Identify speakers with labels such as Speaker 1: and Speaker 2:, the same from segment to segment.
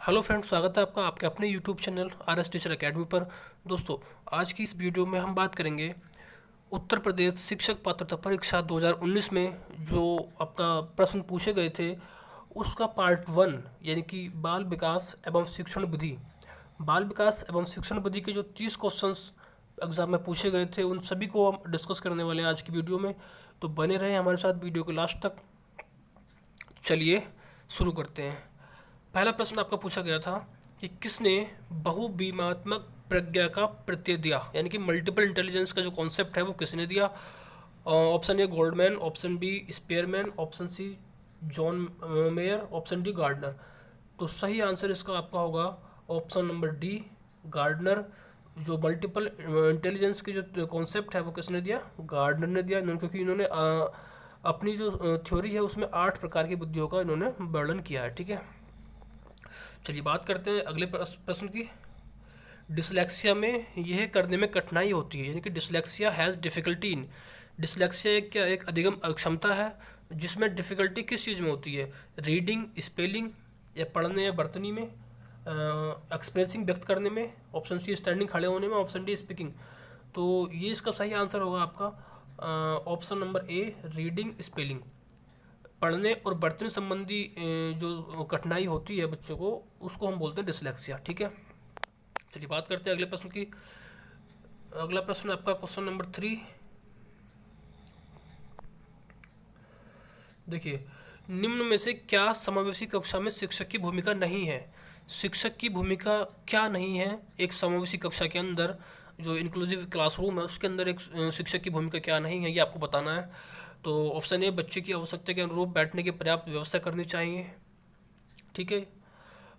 Speaker 1: Hello friends, स्वागत है आपका आपके अपने YouTube channel R S teacher academy पर। दोस्तों, आज की इस वीडियो में हम बात करेंगे उत्तर प्रदेश शिक्षक पात्रता परीक्षा 2019 में जो अपना प्रश्न पूछे गए थे उसका पार्ट 1 यानी कि बाल विकास एवं शिक्षण विधि। बाल विकास एवं शिक्षण विधि के जो 30 क्वेश्चंस एग्जाम में पूछे गए थे उन सभी को हम डिस्कस करने वाले हैं आज की वीडियो में। तो बने रहें हमारे साथ वीडियो के लास्ट तक। चलिए शुरू करते हैं। पहला प्रश्न आपका पूछा गया था कि किसने बहुबीमात्मक प्रज्ञा का प्रत्यय दिया, यानी कि मल्टीपल इंटेलिजेंस का जो कॉन्सेप्ट है वो किसने दिया। Option A Goldman, option B Spearman, option C John Mayer, option D Gardner. तो सही आंसर इसका आपका होगा ऑप्शन नंबर डी, गार्डनर। जो मल्टीपल इंटेलिजेंस की जो कॉन्सेप्ट है वो किसने दिया, गार्डनर ने दिया। क्योंकि इन्होंने अपनी जो थ्योरी है उसमें 8 प्रकार की बुद्धियों का इन्होंने वर्णन किया है। ठीक है, चलिए बात करते हैं अगले प्रश्न की। डिसलेक्सिया में यह करने में कठिनाई होती है, यानी कि dyslexia has difficulty in. Dyslexia एक क्या, एक अधिगम अक्षमता है जिसमें डिफ़िकल्टी किस चीज़ में होती है, रीडिंग, स्पेलिंग या पढ़ने या बर्तनी में, एक्सप्रेसिंग व्यक्त करने में, ऑप्शन सी स्टैंडिंग खड़े होने में, ऑप्शन डी स्पीकिंग। तो ये इसका सही आंसर होगा आपका ऑप्शन नंबर ए, रीडिंग स्पेलिंग। पढ़ने और बर्तनी संबंधी जो कठिनाई होती है बच्चों को उसको हम बोलते हैं डिसलेक्सिया। ठीक है, चलिए बात करते हैं अगले प्रश्न की। अगला प्रश्न आपका क्वेश्चन नंबर 3। देखिए, निम्न में से क्या समावेशी कक्षा में शिक्षक की भूमिका नहीं है। शिक्षक की भूमिका क्या नहीं है एक समावेशी कक्षा के अंदर, जो इंक्लूसिव क्लासरूम है उसके अंदर एक शिक्षक की भूमिका क्या नहीं है ये आपको बताना है। तो ऑप्शन ए, बच्चे की आवश्यकता के अनुरूप बैठने की पर्याप्त व्यवस्था करनी चाहिए। ठीक है।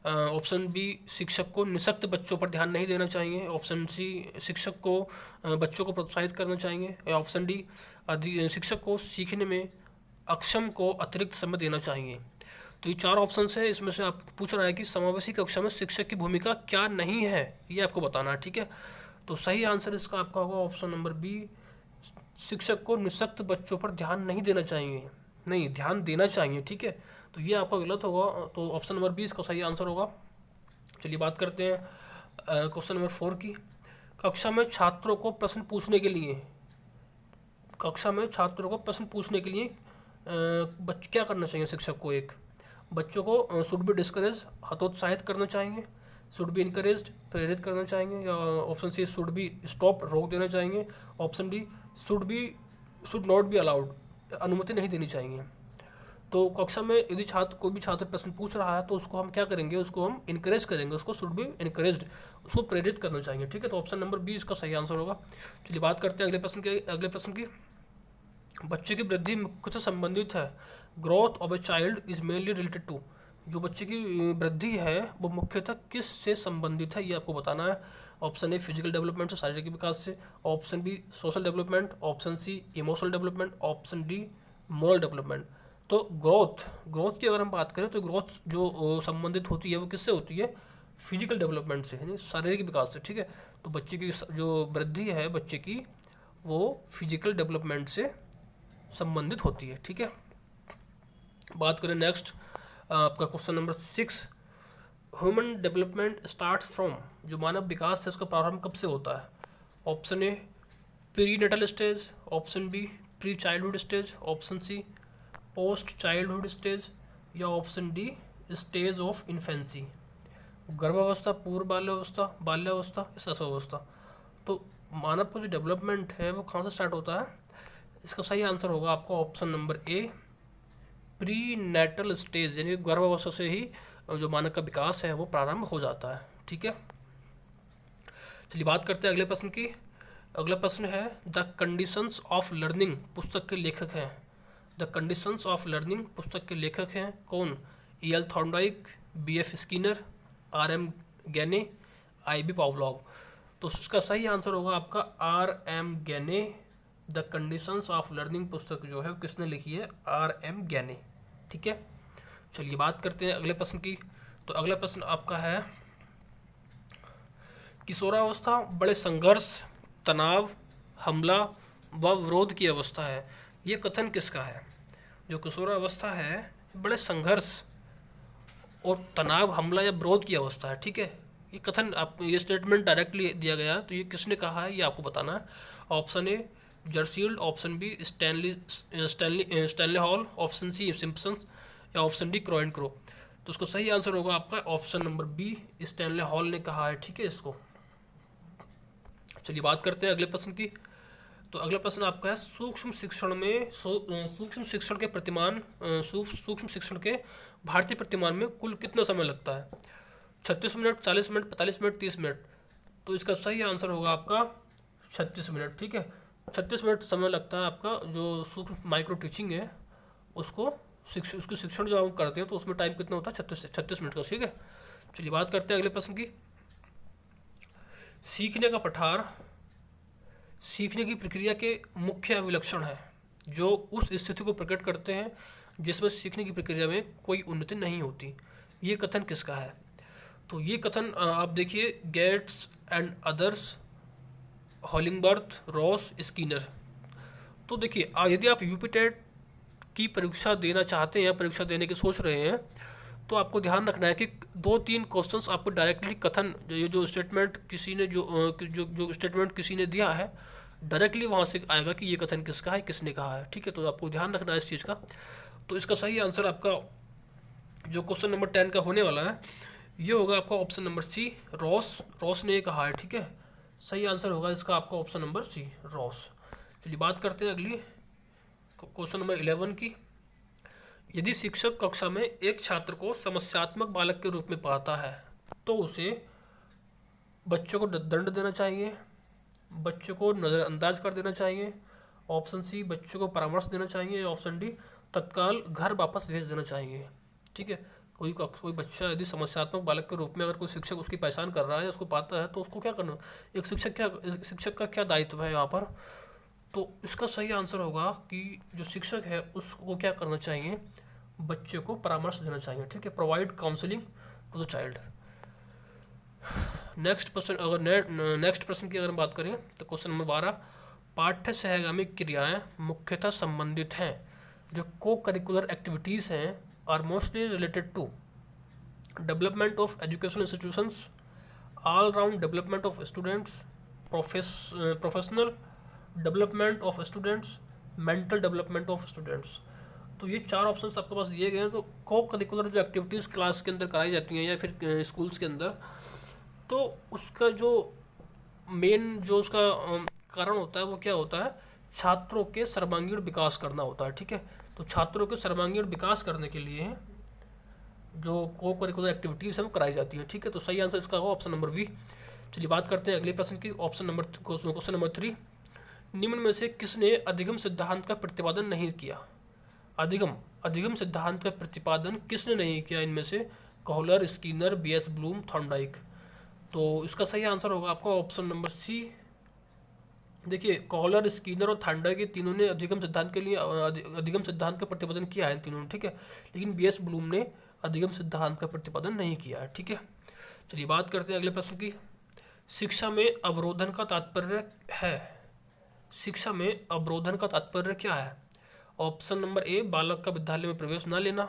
Speaker 1: ऑप्शन बी, शिक्षक को निःशक्त बच्चों पर ध्यान नहीं देना चाहिए। ऑप्शन सी, शिक्षक को बच्चों को प्रोत्साहित करना चाहिए। या ऑप्शन डी, शिक्षक को सीखने में अक्षम को अतिरिक्त समय देना चाहिए। तो ये 4 ऑप्शन है, इसमें से आप पूछ रहा है कि समावेशी कक्षा में शिक्षक की भूमिका क्या नहीं है ये आपको बताना है। ठीक है, तो सही आंसर इसका आपका होगा ऑप्शन नंबर बी, शिक्षक को निःशक्त बच्चों पर ध्यान नहीं देना चाहिए, नहीं ध्यान देना चाहिए। ठीक है, तो ये आपका गलत होगा, तो ऑप्शन नंबर बी इसका सही आंसर होगा। चलिए बात करते हैं क्वेश्चन नंबर 4 की। कक्षा में छात्रों को प्रश्न पूछने के लिए, कक्षा में छात्रों को प्रश्न पूछने के लिए क्या करना चाहिए शिक्षक को। एक, बच्चों को शुड बी डिस्करेज, हतोत्साहित करना चाहिए। शुड बी इनकरेज्ड, प्रेरित करना चाहिए। या option C, should be stop, रोक देना चाहिए। Option D, should not be allowed, अनुमति नहीं देनी चाहिए। तो कक्षा में यदि कोई भी छात्र प्रश्न पूछ रहा है तो उसको हम क्या करेंगे, उसको हम इनकरेज करेंगे, उसको शुड बी इनकरेज्ड, उसको प्रेरित करना चाहिए। ठीक है, तो ऑप्शन नंबर बी इसका सही आंसर होगा। चलिए बात करते हैं अगले प्रश्न की। बच्चे की वृद्धि मुख्यतः संबंधित है, growth of a child is mainly related to. जो बच्चे की वृद्धि है वो मुख्यतः किस से संबंधित है ये आपको बताना है। ऑप्शन ए, फिजिकल डेवलपमेंट से, शारीरिक विकास से। Option B, social development. Option C, emotional development. Option D, moral development. तो ग्रोथ की अगर हम बात करें तो ग्रोथ जो संबंधित होती है वो किससे होती है, फिजिकल डेवलपमेंट से, यानी शारीरिक विकास से। ठीक है, तो बच्चे की जो वृद्धि है बच्चे की वो फिजिकल डेवलपमेंट से संबंधित होती है। ठीक है, बात करें नेक्स्ट आपका question number 6। Human development starts from, जो मानव विकास है उसका प्रारंभ कब से होता है। Option A, prenatal stage. Option B, pre childhood stage. Option C, post childhood stage. या option D, stage of infancy, गर्भावस्था, पूर्व बाल्यावस्था, बाल्यावस्था, शिशुअवस्था। तो मानव का जो डेवलपमेंट है वो कहाँ से स्टार्ट होता है, इसका सही आंसर होगा आपका option number A, prenatal stage, यानी गर्भावस्था से ही जो मानव का विकास है वो प्रारंभ हो जाता है। ठीक है, चलिए बात करते हैं अगले प्रश्न की। अगला प्रश्न है, द कंडीशंस ऑफ लर्निंग पुस्तक के लेखक हैं। द कंडीशंस ऑफ लर्निंग पुस्तक के लेखक हैं कौन, E L Thorndike, B F Skinner, R M Gagne, I B Pavlov. तो उसका सही आंसर होगा आपका R M Gagne. The conditions of learning पुस्तक जो है किसने लिखी है, आर एम गैने। ठीक है, चलिए बात करते हैं अगले प्रश्न की। तो अगला प्रश्न आपका है, किशोरावस्था बड़े संघर्ष, तनाव, हमला व विरोध की अवस्था है। ये कथन किसका है। जो किशोरावस्था है बड़े संघर्ष और तनाव, हमला या विरोध की अवस्था है। ठीक है, ये कथन आप, ये स्टेटमेंट डायरेक्टली दिया गया है, तो ये किसने कहा है ये आपको बताना है। Option A Jersild, option B Stanley Hall, option C Simpson, या option D Crow and Crow. तो उसका सही आंसर होगा आपका option number B, Stanley Hall ने कहा है। ठीक है इसको। चलिए बात करते हैं अगले प्रश्न की। तो अगला प्रश्न आपका है सूक्ष्म शिक्षण में सूक्ष्म शिक्षण के सूक्ष्म शिक्षण के भारतीय प्रतिमान में कुल कितना समय लगता है? 36 मिनट, 40 मिनट, 45 मिनट, 30 मिनट। तो इसका सही आंसर होगा आपका 36 मिनट। ठीक है, 36 मिनट समय लगता है आपका जो सूक्ष्म माइक्रो टीचिंग है उसको उसके शिक्षण जो हम करते हैं, तो उसमें टाइम कितना होता है? 36 मिनट का। ठीक है, चलिए बात करते हैं अगले प्रश्न की। सीखने का पठार सीखने की प्रक्रिया के मुख्य अभिलक्षण है जो उस स्थिति को प्रकट करते हैं जिसमें सीखने की प्रक्रिया में कोई उन्नति नहीं होती। ये कथन किसका है? तो ये कथन आप देखिए, Gates and others, Hollingworth, Ross, Skinner. तो देखिए यदि आप यूपी टेट की परीक्षा देना चाहते हैं या परीक्षा देने की सोच रहे हैं, तो आपको ध्यान रखना है कि 2-3 क्वेश्चंस आपको डायरेक्टली कथन, ये जो स्टेटमेंट किसी ने जो स्टेटमेंट किसी ने दिया है, डायरेक्टली वहाँ से आएगा कि ये कथन किसका है, किसने कहा है। ठीक है, तो आपको ध्यान रखना है इस चीज़ का। तो इसका सही आंसर आपका जो क्वेश्चन नंबर 10 का होने वाला है ये होगा आपका ऑप्शन नंबर सी, रॉस ने कहा है। ठीक है, सही आंसर होगा इसका आपका ऑप्शन नंबर सी, रॉस। चलिए बात करते हैं अगली क्वेश्चन नंबर 11 की। यदि शिक्षक कक्षा में एक छात्र को समस्यात्मक बालक के रूप में पाता है तो उसे बच्चों को दंड देना चाहिए, बच्चों को नज़रअंदाज कर देना चाहिए, ऑप्शन सी बच्चों को परामर्श देना चाहिए, ऑप्शन डी तत्काल घर वापस भेज देना चाहिए। ठीक है, कोई बच्चा यदि समस्यात्मक बालक के रूप में अगर कोई शिक्षक उसकी पहचान कर रहा है, उसको पाता है, तो उसको क्या करना, एक शिक्षक का क्या दायित्व है यहाँ पर? तो इसका सही आंसर होगा कि जो शिक्षक है उसको क्या करना चाहिए, बच्चे को परामर्श देना चाहिए। ठीक है, provide counselling to the child. Next प्रश्न की अगर हम बात करें तो क्वेश्चन नंबर 12, पाठ्य सहगामी क्रियाएं मुख्यतः संबंधित हैं जो को करिकुलर एक्टिविटीज़ हैं are mostly related to development of educational institutions, all round development of students, professional development of students, mental development of students. तो ये 4 ऑप्शंस आपके पास दिए गए हैं। तो को करिकुलर जो एक्टिविटीज़ क्लास के अंदर कराई जाती हैं या फिर स्कूल्स के अंदर, तो उसका जो मेन जो उसका कारण होता है वो क्या होता है, छात्रों के सर्वांगीण विकास करना होता है। ठीक है, तो छात्रों के सर्वांगीण विकास करने के लिए जो को करिकुलर एक्टिविटीज़ हैं वो कराई जाती हैं। ठीक है, तो सही आंसर इसका होगा ऑप्शन नंबर बी। चलिए बात करते हैं अगले प्रश्न की। क्वेश्चन नंबर 3, निम्न में से किसने अधिगम सिद्धांत का प्रतिपादन नहीं किया? अधिगम सिद्धांत का प्रतिपादन किसने नहीं किया इनमें से? Kohler, Skinner, BS Bloom, Thorndike. तो इसका सही आंसर होगा आपका ऑप्शन नंबर सी। देखिए कोहलर, स्कीनर और थॉर्नडाइक ये तीनों ने अधिगम सिद्धांत का प्रतिपादन किया है इन तीनों ने। ठीक है, लेकिन बीएस ब्लूम ने अधिगम सिद्धांत का प्रतिपादन नहीं किया है। ठीक है, चलिए बात करते हैं अगले प्रश्न की। शिक्षा में अवरोधन का तात्पर्य है, शिक्षा में अवरोधन का तात्पर्य क्या है? ऑप्शन नंबर ए बालक का विद्यालय में प्रवेश न लेना,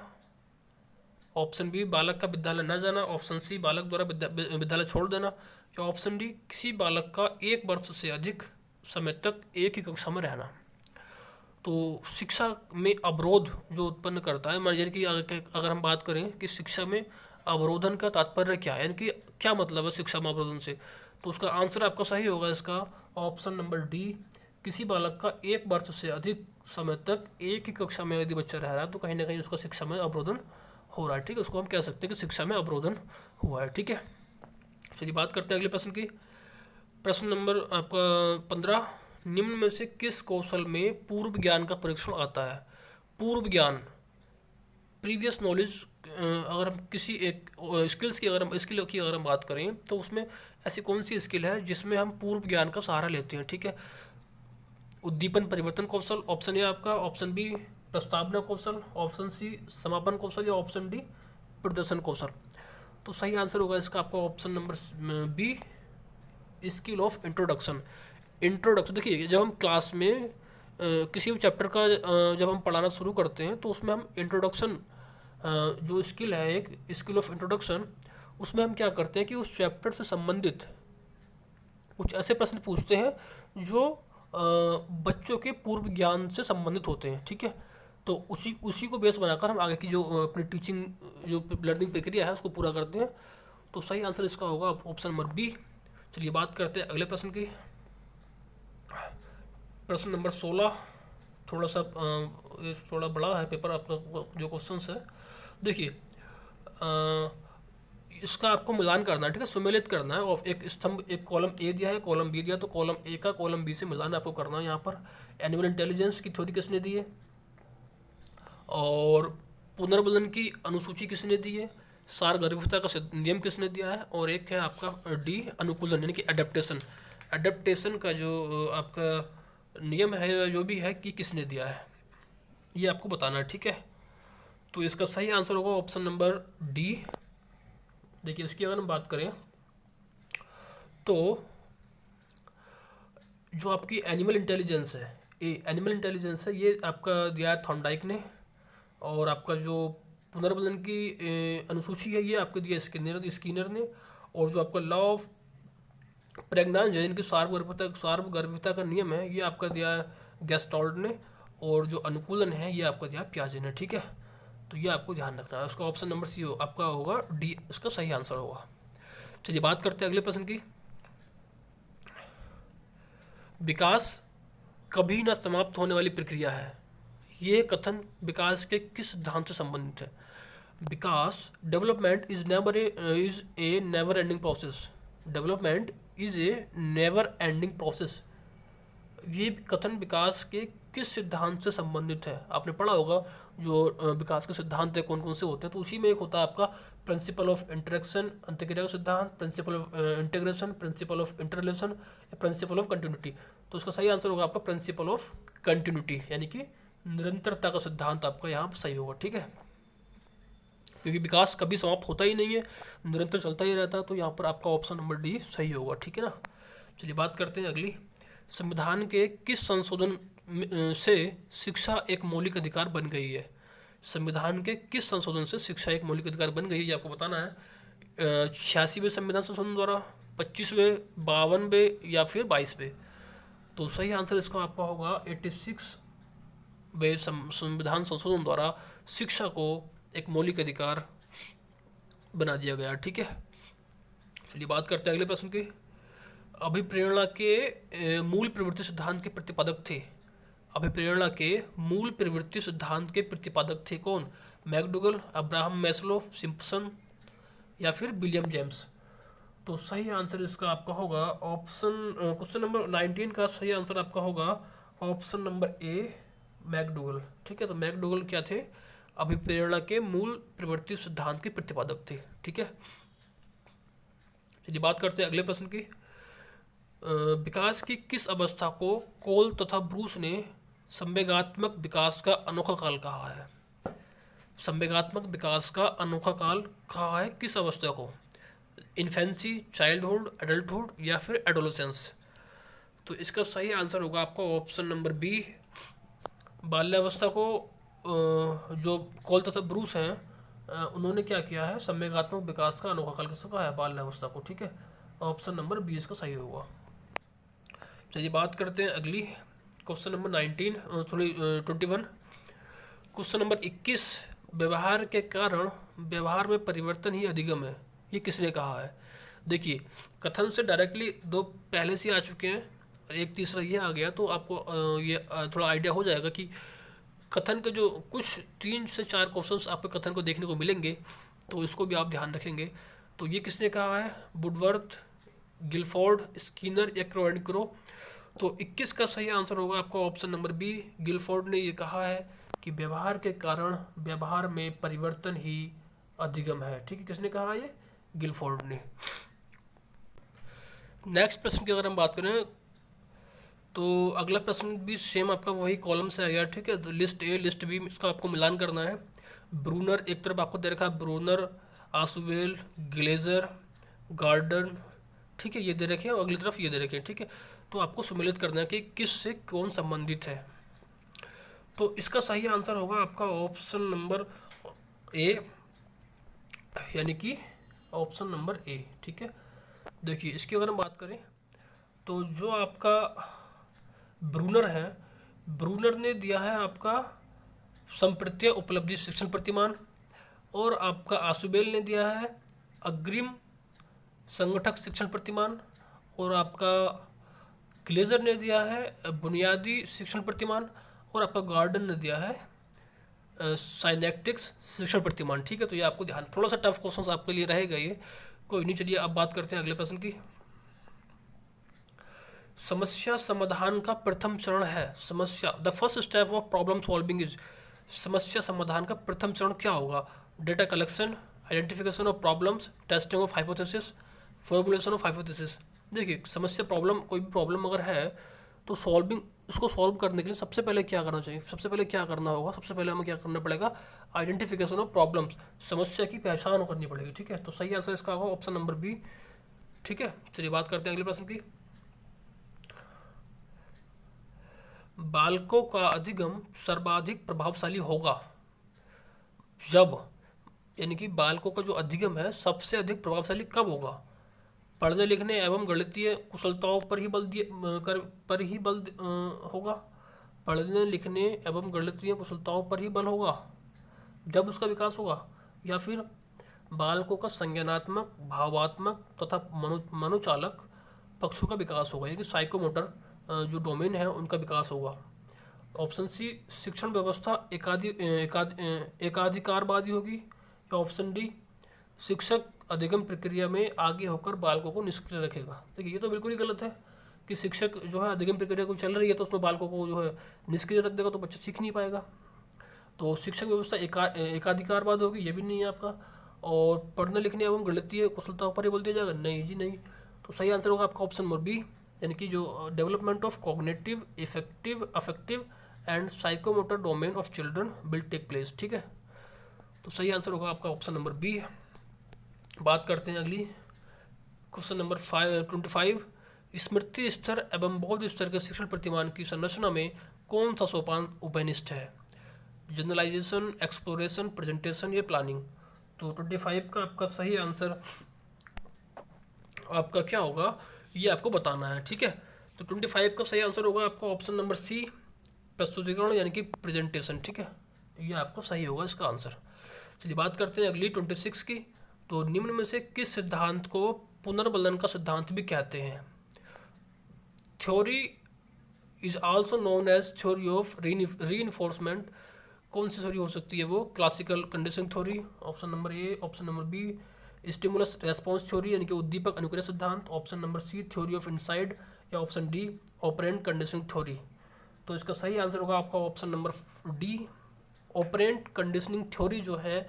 Speaker 1: ऑप्शन बी बालक का विद्यालय न जाना, ऑप्शन सी बालक द्वारा विद्यालय छोड़ देना, या ऑप्शन डी किसी बालक का 1 वर्ष से अधिक समय तक एक ही कक्षा में रहना। तो शिक्षा में अवरोध जो उत्पन्न करता है, यानी कि अगर हम बात करें कि शिक्षा में अवरोधन का तात्पर्य क्या है, यानी कि क्या मतलब है शिक्षा में अवरोधन से, तो उसका आंसर आपका सही होगा इसका ऑप्शन नंबर डी, किसी बालक का 1 वर्ष से अधिक समय तक एक ही कक्षा में यदि बच्चा रह रहा है तो कहीं ना कहीं उसका शिक्षा में अवरोधन हो रहा है। ठीक है, उसको हम कह सकते हैं कि शिक्षा में अवरोधन हुआ है। ठीक है, चलिए बात करते हैं अगले प्रश्न की। प्रश्न नंबर आपका 15, निम्न में से किस कौशल में पूर्व ज्ञान का परीक्षण आता है? पूर्व ज्ञान, प्रीवियस नॉलेज। अगर हम किसी एक स्किल की अगर हम बात करें तो उसमें ऐसी कौन सी स्किल है जिसमें हम पूर्व ज्ञान का सहारा लेते हैं? ठीक है, उद्दीपन परिवर्तन कौशल, ऑप्शन ए आपका, ऑप्शन बी प्रस्तावना कौशल, ऑप्शन सी समापन कौशल, या ऑप्शन डी प्रदर्शन कौशल। तो सही आंसर होगा इसका आपका option number B, skill of introduction. देखिए जब हम क्लास में किसी भी चैप्टर का जब हम पढ़ाना शुरू करते हैं तो उसमें हम इंट्रोडक्शन जो स्किल है एक स्किल ऑफ इंट्रोडक्शन, उसमें हम क्या करते हैं कि उस चैप्टर से संबंधित कुछ ऐसे प्रश्न पूछते हैं जो बच्चों के पूर्व ज्ञान से संबंधित होते हैं, ठीक है। तो उसी उसी को बेस बनाकर हम आगे की जो अपनी टीचिंग जो लर्निंग प्रक्रिया है उसको पूरा करते हैं। तो सही आंसर इसका होगा ऑप्शन नंबर बी। चलिए बात करते हैं अगले प्रश्न की। प्रश्न नंबर 16, थोड़ा सा ये थोड़ा बड़ा है पेपर आपका जो क्वेश्चन है। देखिए इसका आपको मिलान करना है, ठीक है, सुमेलित करना है। और एक स्तंभ, एक कॉलम ए दिया है, कॉलम बी दिया, तो कॉलम ए का कॉलम बी से मिलान आपको करना है। यहाँ पर एनुअल इंटेलिजेंस की थ्योरी किसने दी है, और पुनर्बलन की अनुसूची किसने दी है, सारगर्भिता का नियम किसने दिया है, और एक है आपका डी अनुकूलन यानी कि एडेप्टेशन। एडेप्टेशन का जो आपका नियम है जो भी है कि किसने दिया है, ये आपको बताना है, ठीक है। तो इसका सही आंसर होगा ऑप्शन नंबर डी। देखिए इसकी अगर हम बात करें तो जो आपकी एनिमल इंटेलिजेंस है, एनिमल इंटेलिजेंस है, ये आपका दिया है थॉर्नडाइक ने। और आपका जो पुनर्बलन की अनुसूची है ये आपको दिया स्किनर ने। और जो आपका लॉ ऑफ प्रेग्नांस है, इनकी सार्वगर्भिता का नियम है, ये आपका दिया है गेस्टॉल्ट ने। और जो अनुकूलन है ये आपका दिया पियाजे ने, ठीक है। तो ये आपको ध्यान रखना है। उसका ऑप्शन नंबर सी आपका होगा डी, इसका सही आंसर होगा। चलिए बात करते हैं अगले प्रश्न की। विकास कभी न समाप्त होने वाली प्रक्रिया है, ये कथन विकास के किस सिद्धांत से संबंधित है। विकास, development is a never ending process. Development is a never ending process. ये कथन विकास के किस सिद्धांत से संबंधित है। आपने पढ़ा होगा जो विकास के सिद्धांत है कौन कौन से होते हैं, तो उसी में एक होता है आपका प्रिंसिपल ऑफ इंटरेक्शन, अंतःक्रिया का सिद्धांत, principle of integration, principle of interrelation, principle of continuity. तो इसका सही आंसर होगा आपका प्रिंसिपल ऑफ कंटिन्यूटी, यानी कि निरंतरता का सिद्धांत आपका यहाँ पर सही होगा, ठीक है। क्योंकि विकास कभी समाप्त होता ही नहीं है, निरंतर चलता ही रहता है। तो यहाँ पर आपका ऑप्शन नंबर डी सही होगा, ठीक है ना। चलिए बात करते हैं अगली। संविधान के किस संशोधन से शिक्षा एक मौलिक अधिकार बन गई है। संविधान के किस संशोधन से शिक्षा एक मौलिक अधिकार बन गई है, ये आपको बताना है। 86वें संविधान संशोधन द्वारा, 25वें, 52वें या फिर 22वें। तो सही आंसर इसका आपका होगा 86वें संविधान संशोधन द्वारा शिक्षा को एक मौलिक अधिकार बना दिया गया, ठीक है। चलिए बात करते हैं अगले प्रश्न की। अभिप्रेरणा के मूल प्रवृत्ति सिद्धांत के प्रतिपादक थे। अभिप्रेरणा के मूल प्रवृत्ति सिद्धांत के प्रतिपादक थे कौन। मैकडूगल, अब्राहम मैस्लो, सिम्पसन या फिर विलियम जेम्स। तो सही आंसर इसका आपका होगा ऑप्शन क्वेश्चन नंबर 19 का सही आंसर आपका होगा ऑप्शन नंबर ए, मैकडूगल, ठीक है। तो मैकडूगल क्या थे, अभिप्रेरणा के मूल प्रवृत्ति सिद्धांत के प्रतिपादक थे, ठीक है। चलिए बात करते हैं अगले प्रश्न की। विकास की किस अवस्था को कोल तथा ब्रूस ने संवेगात्मक विकास का अनोखा काल कहा है। संवेगात्मक विकास का अनोखा काल कहा है किस अवस्था को, इन्फेंसी, चाइल्डहुड, एडल्टहुड या फिर एडोलेसेंस। तो इसका सही आंसर होगा आपका ऑप्शन नंबर बी, बाल्यावस्था को। जो कोल तथा ब्रूस हैं उन्होंने क्या किया है, संवेगात्मक विकास का अनोखा काल किसको कहा है, बाल्यावस्था को, ठीक है। ऑप्शन नंबर बी इसका सही होगा। चलिए बात करते हैं अगली, क्वेश्चन नंबर 21। क्वेश्चन नंबर 21, व्यवहार के कारण व्यवहार में परिवर्तन ही अधिगम है, ये किसने कहा है। देखिए कथन से डायरेक्टली दो पहले से आ चुके हैं, एक तीसरा ये आ गया, तो आपको ये थोड़ा आइडिया हो जाएगा कि कथन के जो कुछ 3 से 4 क्वेश्चंस आपको कथन को देखने को मिलेंगे, तो इसको भी आप ध्यान रखेंगे। तो ये किसने कहा है, वुडवर्थ, गिलफोर्ड, स्किनर या क्रोनिक्रो। तो 21 का सही आंसर होगा आपका ऑप्शन नंबर बी, गिलफोर्ड ने ये कहा है कि व्यवहार के कारण व्यवहार में परिवर्तन ही अधिगम है, ठीक है। किसने कहा ये, गिलफोर्ड ने। नेक्स्ट प्रश्न की अगर हम बात करें तो अगला प्रश्न भी सेम आपका वही कॉलम से आएगा, ठीक है। तो लिस्ट ए लिस्ट बी इसका आपको मिलान करना है। ब्रूनर एक तरफ आपको दे रखा है, ब्रूनर, आसुवेल, ग्लेजर, गार्डन, ठीक है, ये दे रखे हैं, और अगली तरफ ये दे रखे हैं, ठीक है। तो आपको सम्मिलित करना है कि किस से कौन संबंधित है। तो इसका सही आंसर होगा आपका ऑप्शन नंबर ए, यानी कि ऑप्शन नंबर ए। ठीक है, देखिए इसकी अगर हम बात करें तो जो आपका ब्रूनर है, ब्रूनर ने दिया है आपका संप्रत्यय उपलब्धि शिक्षण प्रतिमान, और आपका आसुबेल ने दिया है अग्रिम संगठक शिक्षण प्रतिमान, और आपका ग्लेजर ने दिया है बुनियादी शिक्षण प्रतिमान, और आपका गार्डन ने दिया है साइनेप्टिक्स शिक्षण प्रतिमान। ठीक है, तो ये आपको ध्यान, थोड़ा सा टफ क्वेश्चन आपके लिए रहेगा ये, कोई नहीं। चलिए अब बात करते हैं अगले प्रश्न की। समस्या समाधान का प्रथम चरण है। समस्या, the first step of problem solving is, समस्या समाधान का प्रथम चरण क्या होगा? Data collection, identification of problems, testing of hypothesis, formulation of hypothesis. देखिए समस्या, प्रॉब्लम, कोई भी प्रॉब्लम अगर है तो सॉल्विंग, उसको सॉल्व करने के लिए सबसे पहले क्या करना चाहिए, सबसे पहले क्या करना होगा, सबसे पहले हमें क्या करना पड़ेगा? आइडेंटिफिकेशन ऑफ प्रॉब्लम्स, समस्या की पहचान करनी पड़ेगी। ठीक है, तो सही आंसर इसका होगा ऑप्शन नंबर बी। ठीक है, चलिए बात करते हैं अगले प्रश्न की। बालकों का अधिगम सर्वाधिक प्रभावशाली होगा जब, यानी कि बालकों का जो अधिगम है सबसे अधिक प्रभावशाली कब होगा? पढ़ने लिखने एवं गणितीय कुशलताओं पर ही बल दिए पर ही बल होगा? पढ़ने लिखने एवं गणितीय कुशलताओं पर ही बल होगा जब उसका विकास होगा? या फिर बालकों का संज्ञानात्मक, भावात्मक तथा मनोचालक पक्षों का विकास होगा, यानी साइकोमोटर जो डोमेन है उनका विकास होगा? ऑप्शन सी, शिक्षण व्यवस्था एकाधिकारवादी होगी, या ऑप्शन डी, शिक्षक अधिगम प्रक्रिया में आगे होकर बालकों को निष्क्रिय रखेगा? देखिए ये तो बिल्कुल ही गलत है कि शिक्षक जो है अधिगम प्रक्रिया को चल रही है तो उसमें बालकों को जो है निष्क्रिय रख देगा तो बच्चा सीख नहीं पाएगा। तो शिक्षक व्यवस्था एकाधिकारवाद होगी, ये भी नहीं है आपका। और पढ़ने लिखने एवं गणितीय कुशलताओं पर ही बोल दिया जाएगा? नहीं जी नहीं। तो सही आंसर होगा आपका ऑप्शन नंबर बी, यानी कि जो development of cognitive, effective, affective and psychomotor domain of children will take place. ठीक है, तो सही आंसर होगा आपका ऑप्शन नंबर बी। बात करते हैं अगली, क्वेश्चन नंबर 25। स्मृति स्तर एवं बौद्ध स्तर के शिक्षण प्रतिमान की संरचना में कौन सा सोपान उपनिष्ठ है? जनरलाइजेशन, एक्सप्लोरेशन, प्रेजेंटेशन या प्लानिंग? तो 25 का आपका सही आंसर आपका क्या होगा ये आपको बताना है। ठीक है, तो 25 का सही आंसर होगा आपका ऑप्शन नंबर सी, प्रस्तुतिकरण यानी कि प्रेजेंटेशन। ठीक है, ये आपका सही होगा इसका आंसर। चलिए बात करते हैं अगली 26 की। तो निम्न में से किस सिद्धांत को पुनर्बलन का सिद्धांत भी कहते हैं? Theory is also known as theory of reinforcement. कौन सी थ्योरी हो सकती है वो? Classical conditioning theory, option number A. Option number B, stimulus response theory यानी कि उद्दीपक अनुक्रय सिद्धांत। Option number C, theory of insight, या option D, operant conditioning theory. तो इसका सही आंसर होगा आपका option number D, operant conditioning theory जो है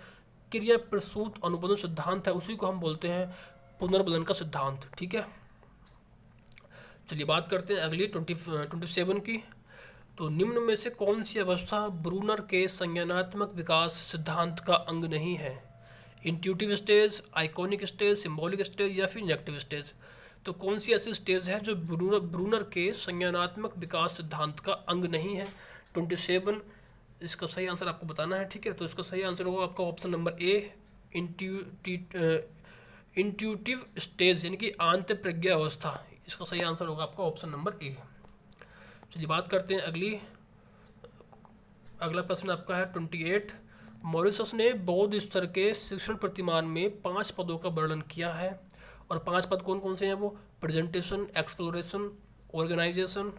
Speaker 1: क्रिया प्रसूत अनुबंध सिद्धांत है, उसी को हम बोलते हैं पुनर्बलन का सिद्धांत। ठीक है, चलिए बात करते हैं अगली 27 की। तो निम्न में से कौन सी अवस्था ब्रूनर के संज्ञानात्मक विकास सिद्धांत का अंग नहीं है? Intuitive stage, iconic stage, symbolic stage या फिर इनेक्टिव स्टेज? तो कौन सी ऐसी स्टेज है जो ब्रूनर के संज्ञानात्मक विकास सिद्धांत का अंग नहीं है? 27, इसका सही आंसर आपको बताना है। ठीक है, तो इसका सही आंसर होगा आपका ऑप्शन नंबर ए, इंट्यूटिव स्टेज यानी कि आंत प्रज्ञा अवस्था। इसका सही आंसर होगा आपका ऑप्शन नंबर ए। चलिए बात करते हैं अगला प्रश्न आपका है 28। मॉरिशस ने बौद्ध स्तर के शिक्षण प्रतिमान में 5 पदों का वर्णन किया है, और 5 पद कौन कौन से हैं वो? Presentation, exploration, organisation,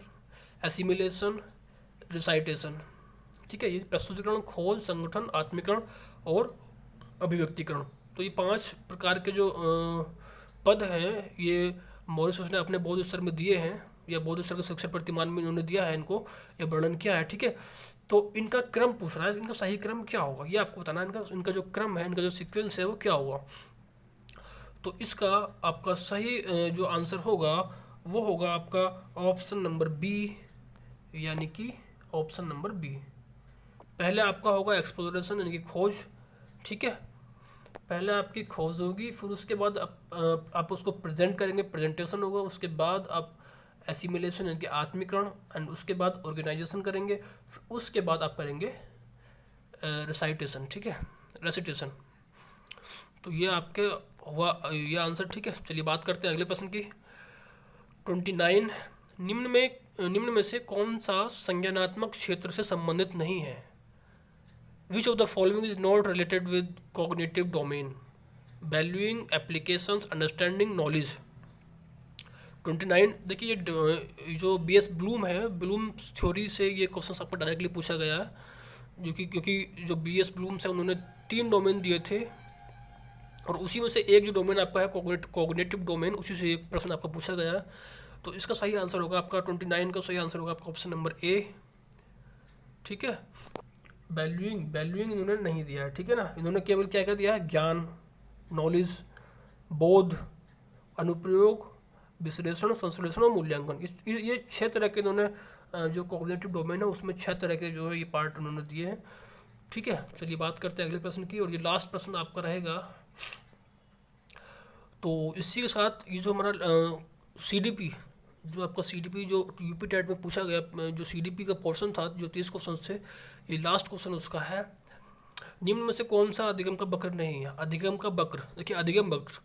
Speaker 1: assimilation, recitation. ठीक है, ये प्रस्तुतिकरण, खोज, संगठन, आत्मीकरण और अभिव्यक्तिकरण। तो ये 5 प्रकार के जो पद हैं ये मॉरिशस ने अपने बौद्ध स्तर में दिए हैं, या बौद्ध स्तर के शिक्षण प्रतिमान में इन्होंने दिया है, इनको ये वर्णन किया है। ठीक है, तो इनका क्रम पूछ रहा है, इनका सही क्रम क्या होगा ये आपको बताना है। इनका जो क्रम है, इनका जो सीक्वेंस है वो क्या होगा? तो इसका आपका सही जो आंसर होगा वो होगा आपका ऑप्शन नंबर बी, यानी कि ऑप्शन नंबर बी। पहले आपका होगा एक्सप्लोरेशन यानी कि खोज। ठीक है, पहले आपकी खोज होगी, फिर उसके बाद आप उसको प्रेजेंट करेंगे, प्रेजेंटेशन होगा। उसके बाद आप एसिमिलेशन यानी कि आत्मीकरण, एंड उसके बाद ऑर्गेनाइजेशन करेंगे, फिर उसके बाद आप करेंगे रिसाइटेशन। ठीक है, रेसिटेशन। तो ये आपके हुआ ये आंसर, ठीक है। चलिए बात करते हैं अगले प्रश्न की। 29, निम्न में से कौन सा संज्ञानात्मक क्षेत्र से संबंधित नहीं है? Which of the following is not related with cognitive domain? Valuing, applications, understanding, knowledge. 29, देखिए ये जो BS ब्लूम है, ब्लूम थ्योरी से ये क्वेश्चन आपको डायरेक्टली पूछा गया है, क्योंकि जो BS ब्लूम्स है उन्होंने 3 डोमेन दिए थे और उसी में से एक जो डोमेन आपका है कॉग्निटिव डोमेन, उसी से एक प्रश्न आपका पूछा गया है। तो इसका सही आंसर होगा आपका 29 का सही आंसर होगा आपका ऑप्शन नंबर ए, ठीक है। वैल्यूइंग इन्होंने नहीं दिया है, ठीक है ना। इन्होंने केवल क्या क्या दिया है? ज्ञान, नॉलेज, बोध, अनुप्रयोग, विश्लेषण, संश्लेषण और मूल्यांकन। ये 6 तरह के इन्होंने जो कॉग्निटिव डोमेन है उसमें 6 तरह के जो है ये पार्ट उन्होंने दिए हैं, ठीक है। चलिए बात करते हैं अगले प्रश्न की, और ये लास्ट प्रश्न आपका रहेगा। तो इसी के साथ ये जो हमारा CDP, जो आपका CDP जो UP टेट में पूछा गया, जो CDP का पोर्शन था, जो 30 क्वेश्चन थे, ये लास्ट क्वेश्चन उसका है। निम्न में से कौन सा अधिगम का वक्र नहीं है? अधिगम का वक्र, देखिए अधिगम वक्र,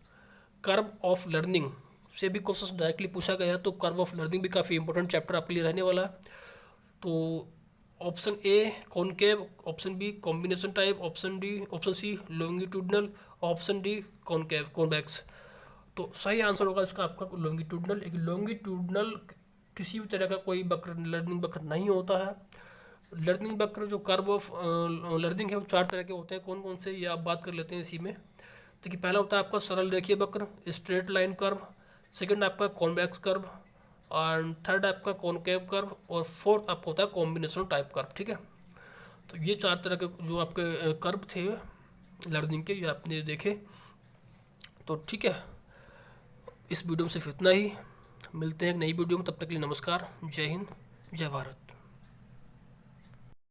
Speaker 1: कर्व ऑफ लर्निंग से भी क्वेश्चन डायरेक्टली पूछा गया है। तो कर्व ऑफ लर्निंग भी काफ़ी इंपॉर्टेंट चैप्टर आपके लिए रहने वाला है। तो option A concave, option B combination type, option C longitudinal, option D concave convex. तो सही आंसर होगा इसका आपका लॉन्गिट्यूडनल। एक लॉन्गिट्यूडनल किसी भी तरह का कोई वक्र, लर्निंग वक्र नहीं होता है। लर्निंग वक्र जो कर्व ऑफ लर्निंग है वो 4 तरह के होते हैं। कौन कौन से, ये आप बात कर लेते हैं इसी में। देखिए पहला होता है आपका सरल रेखीय वक्र, स्ट्रेट लाइन कर्व। सेकंड आपका कॉन्वेक्स कर्व, और थर्ड आपका कॉनकेव कर्व, और फोर्थ आपका होता है कॉम्बिनेशन टाइप कर्व, ठीक है। तो ये 4 तरह के जो आपके कर्व थे लर्निंग के, ये आपने देखे। तो ठीक है, इस वीडियो में सिर्फ इतना ही। मिलते हैं एक नई वीडियो में, तब तक के लिए नमस्कार, जय हिंद, जय भारत।